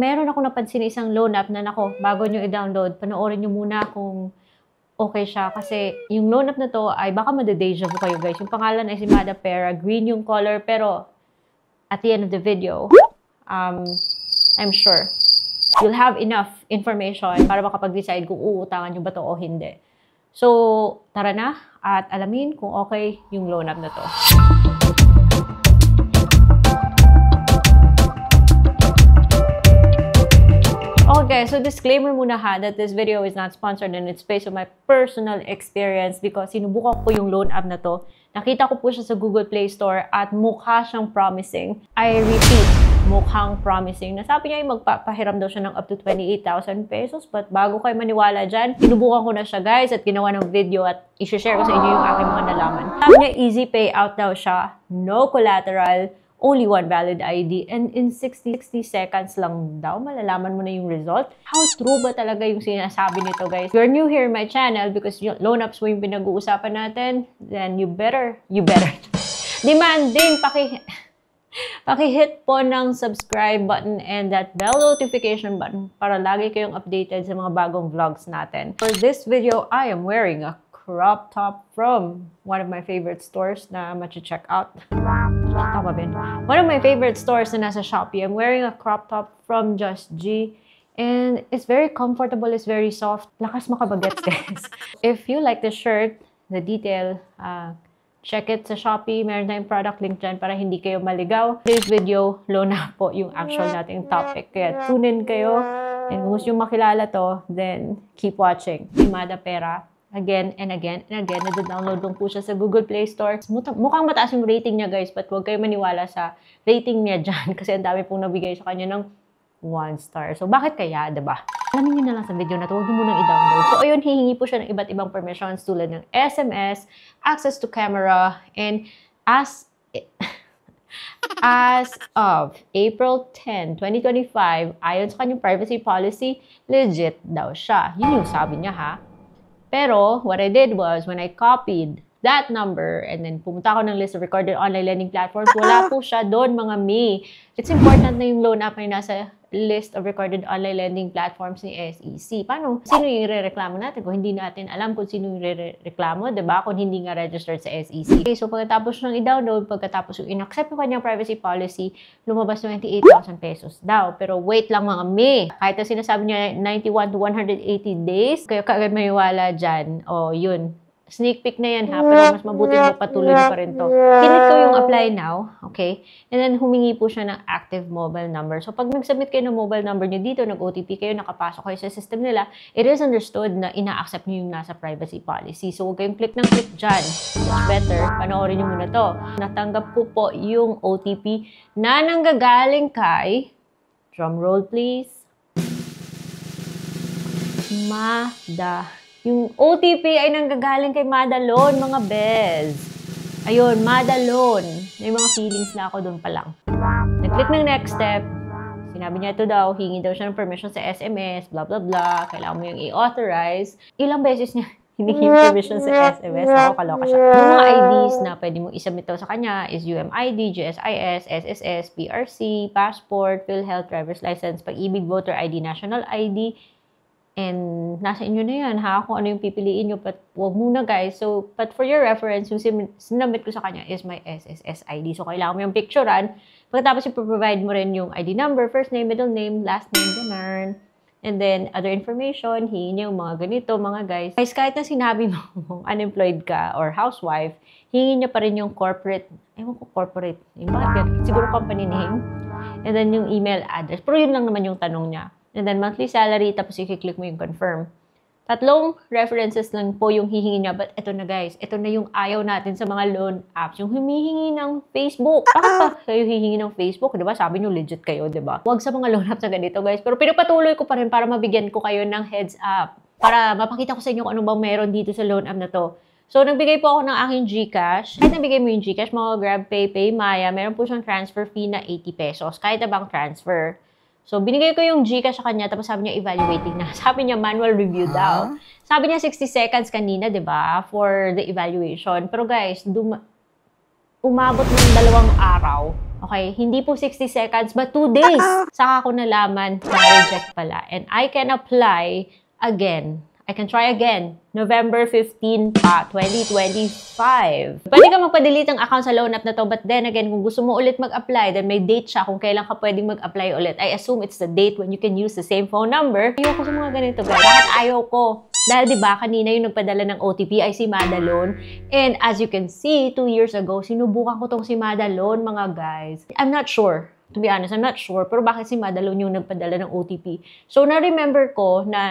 Meron ako napansin isang loan app na nako, bago nyo i-download, panoorin nyo muna kung okay siya. Kasi yung loan app na to ay baka madadeja vu kayo guys. Yung pangalan ay si Madapera. Green yung color pero at the end of the video, I'm sure you'll have enough information para makapag-decide kung uutangan nyo ba to o hindi. So, tara na at alamin kung okay yung loan app na to. Okay, so disclaimer muna ha that this video is not sponsored and it's based on my personal experience because sinubukan ko yung loan app na to. Nakita ko po siya sa Google Play Store at mukha siyang promising. I repeat, mukhang promising. Nasabi niya yung magpapahiram daw siya ng up to 28,000 pesos. But bago kayo maniwala dyan, sinubukan ko na siya guys at ginawa ng video at i-share ko sa inyo yung aking mga nalaman. Sabi niya easy payout daw siya, no collateral, only one valid ID, and in 60 seconds lang daw, malalaman mo na yung result. How true ba talaga yung sinasabi nito, guys? If you're new here in my channel, because loan apps mo yung pinag-uusapan natin, then you better, demanding, paki-hit po ng subscribe button and that bell notification button para lagi kayong updated sa mga bagong vlogs natin. For this video, I am wearing a crop top from one of my favorite stores na machi-check out. Tama ba? One of my favorite stores na nasa Shopee. I'm wearing a crop top from Just G. And it's very comfortable. It's very soft. Lakas makabagets, guys. If you like this shirt, the detail, check it sa Shopee. Meron tayong product link dyan para hindi kayo maligaw. Today's video, loan na po yung actual nating topic. Kaya tune in kayo. And kung gusto nyo makilala to, then keep watching. Madapera. Again and again and again. Nada-download lang po siya sa Google Play Store. Mukhang mataas yung rating niya, guys. But huwag kayo maniwala sa rating niya dyan. Kasi ang dami pong nabigay sa kanya ng 1 star. So, bakit kaya, diba? Alamin nyo na lang sa video na ito. Huwag nyo munang i-download. So, ayun, hihingi po siya ng iba't ibang permissions tulad ng SMS, access to camera, and as of April 10, 2025, ayon sa kanyang privacy policy, legit daw siya. Yun yung sabi niya, ha? Pero, what I did was, when I copied that number, and then pumunta ako ng list of recorded online lending platforms, wala po siya doon, mga me. It's important na yung loan app ay nasa list of recorded online lending platforms ni SEC. Paano? Sino yung re-reklamo natin? Kung hindi natin alam kung sino yung re-reklamo, diba? Kung hindi nga registered sa SEC. Okay, so pagkatapos nang i-download, pagkatapos yung in-accept yung kanyang privacy policy, lumabas 28,000 pesos daw. Pero wait lang mga me. Kahit na sinasabi niya 91 to 180 days, kayo kaagad maniwala dyan. O, yun. Sneak peek na yan ha, pero mas mabuti mo patuloy pa rin to. Click ko yung apply now, okay? And then humingi po siya ng active mobile number. So pag nag-submit kayo ng mobile number niyo dito, nag-OTP kayo, nakapasok kayo sa system nila, it is understood na ina-accept niyo yung nasa privacy policy. So huwag kayong click ng click dyan. It's better, panoorin niyo muna to. Natanggap ko po yung OTP na nanggagaling kay, drum roll please, Yung OTP ay nanggagaling kay Madalon, mga bez. Ayun, Madalon. May mga feelings na ako doon pa lang. Nag-click ng next step. Sinabi niya ito daw, hingi daw siya ng permission sa SMS, blah, blah, blah. Kailangan mo yung i-authorize. Ilang beses niya hiningi permission sa SMS. Ako, kaloka siya. Yung mga IDs na pwede mong isubmit daw sa kanya is UMID, GSIS, SSS, PRC, passport, PhilHealth, driver's license, pag-ibig, voter ID, national ID, and nasa inyo na yan, ha? Kung ano yung pipiliin nyo. But huwag muna, guys. So, but for your reference, yung sinabit ko sa kanya is my SSS ID. So, kailangan mo yung picturean. Pagkatapos, i-provide mo rin yung ID number, first name, middle name, last name, ganun. And then, other information, hingin niya yung mga ganito, mga guys. Guys, kahit na sinabi mo unemployed ka or housewife, hingin niya pa rin yung corporate, ewan ko corporate, yung bakit, siguro company name, and then yung email address. Pero yun lang naman yung tanong niya. And then, monthly salary, tapos i-click mo yung confirm. 3 references lang po yung hihingi niya. But ito na guys, ito na yung ayaw natin sa mga loan apps. Yung humihingi ng Facebook. Bakit pa kayo hihingi ng Facebook? Diba? Sabi nyo legit kayo, diba? Huwag sa mga loan apps na ganito guys. Pero pinapatuloy ko pa rin para mabigyan ko kayo ng heads up. Para mapakita ko sa inyo kung ano bang meron dito sa loan app na to. So, nagbigay po ako ng aking GCash. Kahit nabigay mo yung GCash, mga GrabPay, PayMaya, meron po siyang transfer fee na 80 pesos. Kahit na bang transfer. So, binigay ko yung Gcash sa kanya, tapos sabi niya, evaluating na. Sabi niya, manual review daw. Sabi niya, 60 seconds kanina, di ba, for the evaluation. Pero guys, umabot ng 2 araw. Okay, hindi po 60 seconds, but 2 days. Saka ko nalaman na reject pala. And I can apply again. I can try again. November 15 pa, 2025. Pwede ka magpa-delete ang account sa loan app na to, but then again, kung gusto mo ulit mag-apply, then may date siya kung kailan ka pwedeng mag-apply ulit. I assume it's the date when you can use the same phone number. Ayoko sa mga ganito, guys. Bakit ayaw ko? Dahil diba, kanina yung nagpadala ng OTP ay si Madalone. And as you can see, 2 years ago, sinubukan ko tong si Madalone, mga guys. I'm not sure. To be honest, I'm not sure. Pero bakit si Madalone yung nagpadala ng OTP? So, na-remember ko na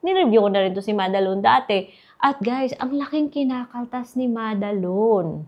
nireview ko na rin to si Madalone dati. At guys, ang laking kinakaltas ni Madalone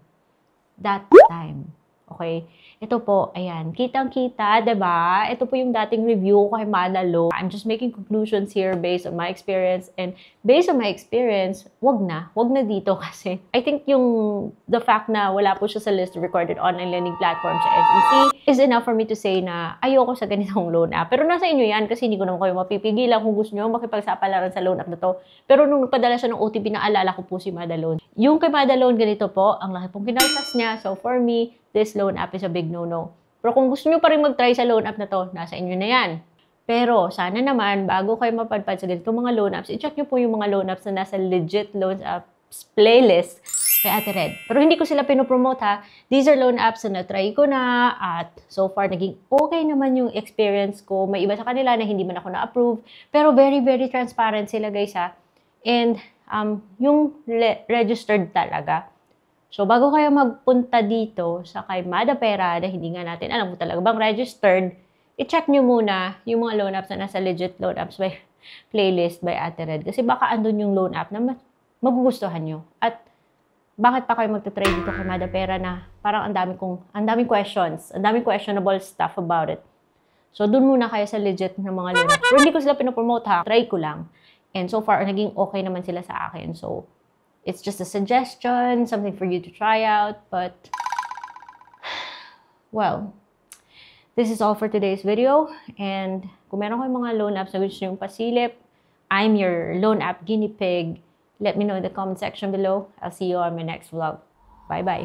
that time. Okay? Ito po, ayan. Kitang-kita, diba? Ito po yung dating review ko kay Madalone. I'm just making conclusions here based on my experience. And based on my experience, wag na dito kasi. I think the fact na wala po siya sa list of recorded online lending platforms sa SEC is enough for me to say na ayoko sa ganitong loan app. Pero nasa inyo yan kasi hindi ko naman kayo mapipigilan kung gusto nyo makipagsapalaran sa loan app na to. Pero nung nagpadala siya ng OTP, naalala ko po si Madalone. Yung kay Madalone, ganito po, ang laki pong kinaltas niya. So for me, this loan app is a big no-no. Pero kung gusto nyo pa rin mag-try sa loan app na to, nasa inyo na yan. Pero sana naman, bago kayo mapadpad sa ganitong mga loan apps, i-check nyo po yung mga loan apps na nasa legit loan apps playlist kay Ate Red. Pero hindi ko sila pinopromote ha. These are loan apps na na-try ko na at so far naging okay naman yung experience ko. May iba sa kanila na hindi man ako na-approve. Pero very, very transparent sila guys ha. And yung registered talaga. So, bago kayo magpunta dito sa kay Madapera na hindi nga natin alam kung talaga bang registered, i-check nyo muna yung mga loan apps na nasa legit loan apps by playlist by Ate Red. Kasi baka andun yung loan app na magugustuhan nyo. At bakit pa kayo magta-try dito kay Madapera na parang ang daming questions, ang daming questionable stuff about it. So, dun muna kayo sa legit na mga loan apps. Pero hindi ko sila pinopromote ha, try ko lang. And so far, naging okay naman sila sa akin. So, it's just a suggestion, something for you to try out, but, well, this is all for today's video, and kung meron kayong mga loan apps na gusto nyo pasilip, I'm your loan app guinea pig. Let me know in the comment section below. I'll see you on my next vlog. Bye-bye.